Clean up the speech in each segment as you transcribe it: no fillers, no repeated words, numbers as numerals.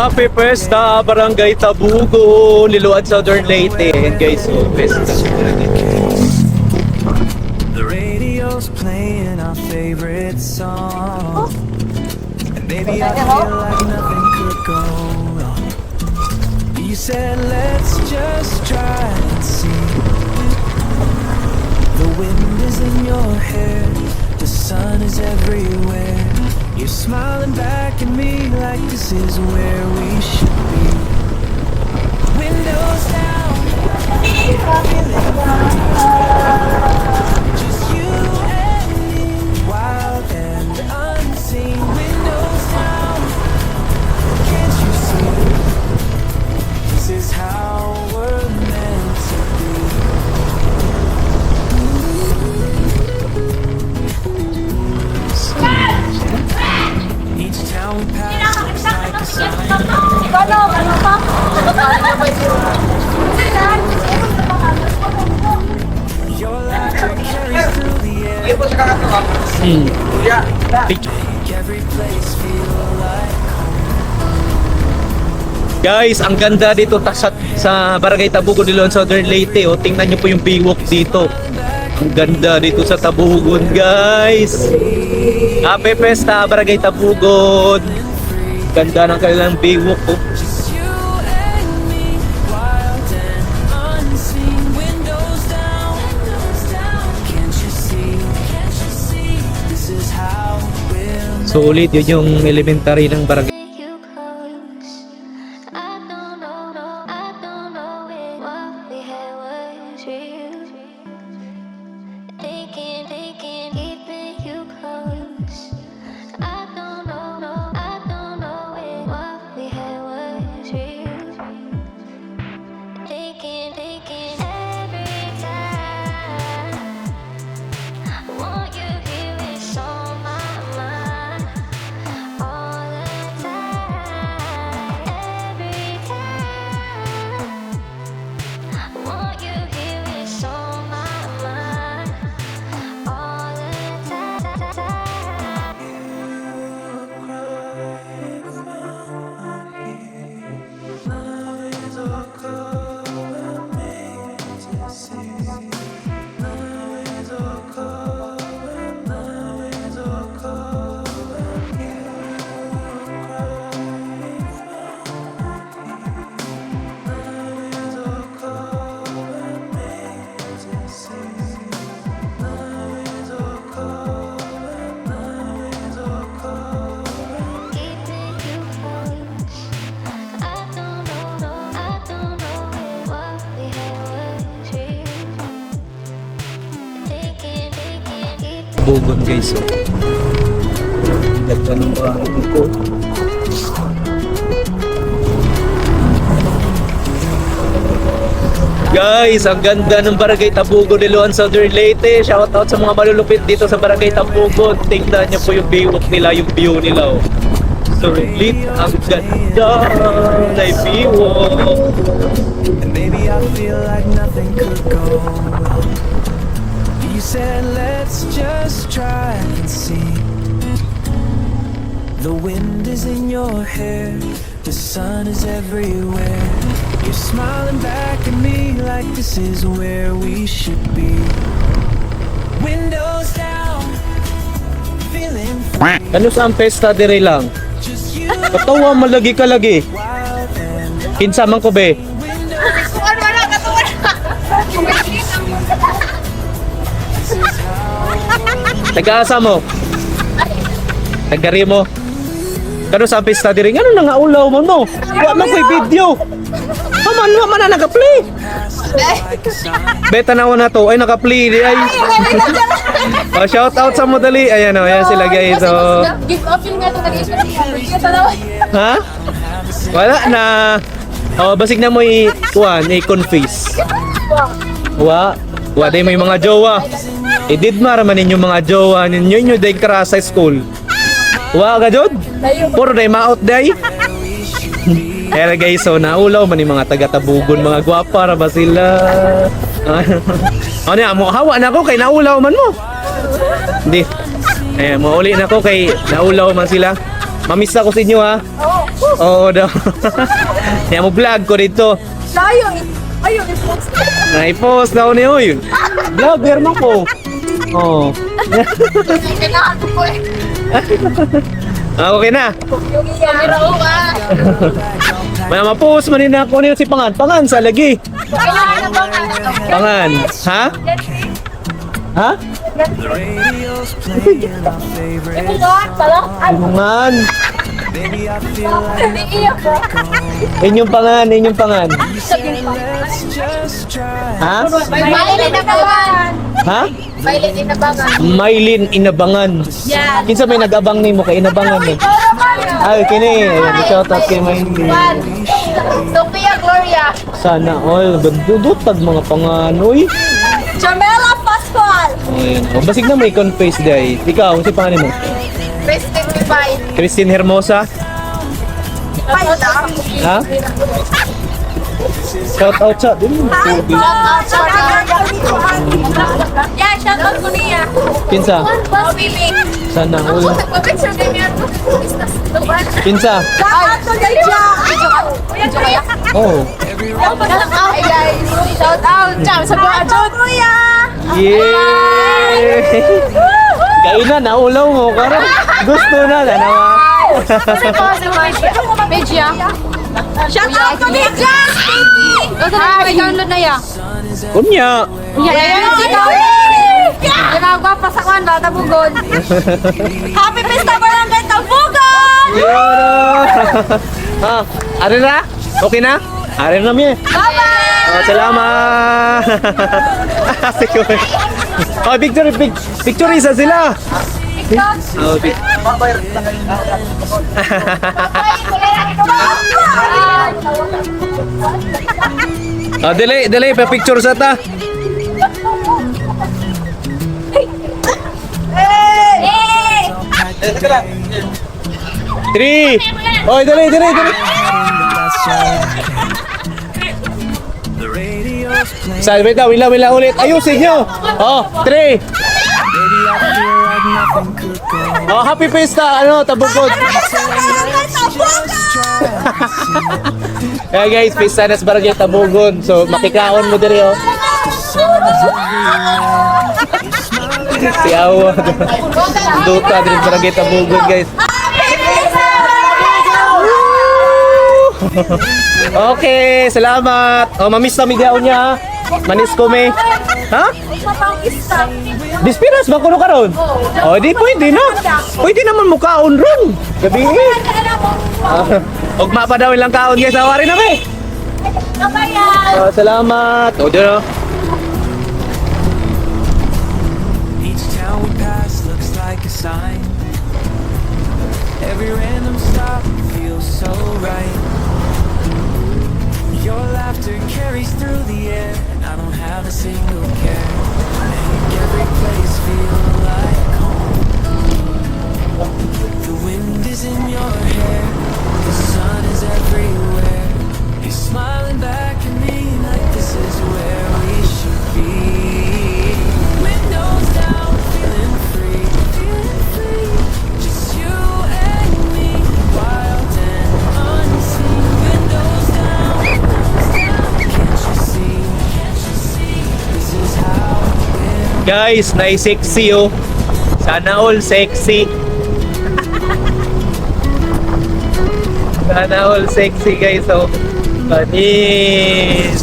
Happy Fiesta, Barangay Tabugo, Liloan, Southern Leyte. And guys, so Fiesta. The radio's playing our favorite song. And baby, I feel like nothing could go wrong. You said let's just try and see. The wind is in your hair, the sun is everywhere. You're smiling back at me like this is where we should be. Windows down, feeling just you and me, wild and unseen. Windows down, can't you see? This is how we're meant to be. Each town we pass looks like a sign. Your laughter carries through the air. Make every place feel like Guys, ang ganda dito sa Barangay Tabugon, Liloan, Southern Leyte. O, tingnan nyo po yung biwok dito. Ang ganda dito sa Tabugon, guys. Happy Fiesta, Barangay Tabugon. Ganda ng kanilang biwok po. just you and me, wild and unseen. Windows down, can't you see? This is how we're So ulit, yun yung elementary ng Barangay. You close. I don't know if what we had was real. Thinking, keeping you close. I don't know if what we had was real. Thinking every time. Want you here, it's on my mind. All the time, every time. Want you here, it's on my mind. All the time. Keeping you close. I don't know if what we had was real. Thinking, keeping. Tabugon, guys. So, ganda ng bahay ko. Guys, ang ganda ng Barangay Tabugon, Liloan, Southern Leyte. Shoutout sa mga malulupit dito sa Barangay Tabugon. Tingnan niyo po yung biwok nila, yung view nila. Oh. So, lit, ang ganda na biwok. And maybe I feel like nothing could go wrong. You said let's just try and see. The wind is in your hair, the sun is everywhere. You're smiling back at me like this is where we should be. Windows down, feeling free. Ano sa ang pesta dire lang? Just you, Katawa, malagi ka lagi. wild and Kinsa man ko be? windows. This is how Taga-asa mo? Tagari mo? Kano sa pesta dire? Ano na nga ulaw mo no? Wa man ko'y video. Wa man na naka-play. like a sign. Beta na na to. Ay naka-play di ay. Oh, shout out sa mo dali. Ayan oh, ayan sila guys. So, Give up yung nga ito nag-isip. ha? Wala na. Oh, basig na mo i-kuan, i-confess. Wa day may mga jowa. Ididmar man ninyo mga jowa ninyo day kara sa school. Wa ka jud? Puro day maot day. Kaya guys, so naulaw man yung mga taga-Tabugon, mga gwapa ra ba sila? Ano yan, hawa na ako kay naulaw man mo. Hindi. Mauli na ako kay naulaw man sila. Mamiss ako sa inyo ha. Oo daw. Kaya mo vlog ko dito. Ayun, i-post. Na-post daw niyo yun. Vlogger mo ko. Oo. Kailangan ko po eh. Okay na. Yung camera ko ah. May ma-post man din ako niyo si Pangan. Pangan sa lagi. Kailangan na ba nga? Pangan. Ha? Ha? The radio's playing our favorite Ay, Pangan. Baby, I feel like naiiyak ko. Inyong Pangan, inyong Pangan. let's just try. Ha? Maylin Inabangan. Ha? Maylin Inabangan. Maylin Inabangan. Yan. Kinsa may nag-abang nimo kay Inabangan eh. Ay, kini. Shout out kay Maylin. Sophia Gloria. Sana all bandudot tag mga panganoy. Jamela Pascual. Ayun. O, basig na may confess day. Ikaw, si pangalan mo? Kristen Divine. Christine Hermosa. Ha? Shout out sa din. Yeah, shout out ko niya. Kinsa? Pili. Sana all. Picture din niya. Kinsa? Shout out to Lydia. Oh. Hey guys, shout out. Ciao sa mga Jod. Kuya. Yay! Kaina na ulaw mo karon. Gusto na naman. Media. Shout out to Media. Hi, download na ya. Kunya. Yan, ikaw. Ginagawa pa sa kwan, Tabugon. Happy Pista Barangay Tabugon! Ha, are na? Okay na? Are na mi. Bye-bye! Oh, salamat. Sige. Oh, picture isa sila. Oh, oh, delay pa picture sa ta. Hey! 3. Oh, delay. The radio's playing. Sa wait lang, wila ulit. Ayusin nyo. Oh, 3. Baby, I feel like nothing could go. Oh, happy Pista, Tabugod. Kaya guys, Pista na sa Barangay Tabugon. So, makikaon mo diri oh. Si Awa. Duta diri sa Barangay Tabugon, guys. Okay, salamat. Oh, mamiss na migaon niya. Manis ko me. Ha? Dispiras ba kuno karon? Oh, di pwede na. Pwede naman mo kaon ron. Gabi. Og mapadaw ilang kaon guys, awari na me. Oh, salamat. Oh, dito. Each town we pass looks like a sign. Every random stop feels so right. Your laughter carries through the air, and I don't have a single care. Make every place feel like home. The wind is in your hair, the sun is everywhere. You're smiling back at me like this is where we should be. Windows down, feeling free, just you and me, wild and unseen. Windows down, can't you see? This is how it Guys, nai-sexy oh. Sana all sexy. Sana all sexy guys oh. Panis.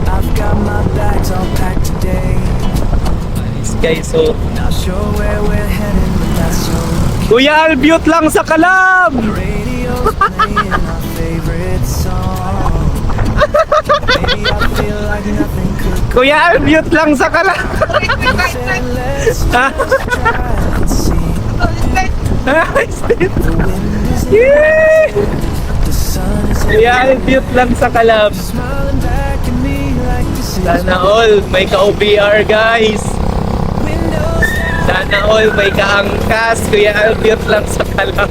I've got my bags all packed today. Panis guys oh. Not sure where we're headed, but that's okay. Kuya Albiot lang sa Kalab. Radio's playing our favorite song. Maybe I feel like nothing could go. Kuya Albiot lang sa Kalab. Said, let's Ha? try and see. The wind is in, Yeah. the sun is Kuya Albiot lang sa Kalab. smiling back at me like this is Sana all may ka-OBR guys. windows down. Sana all may kaangkas. Kuya Albiot lang sa Kalab.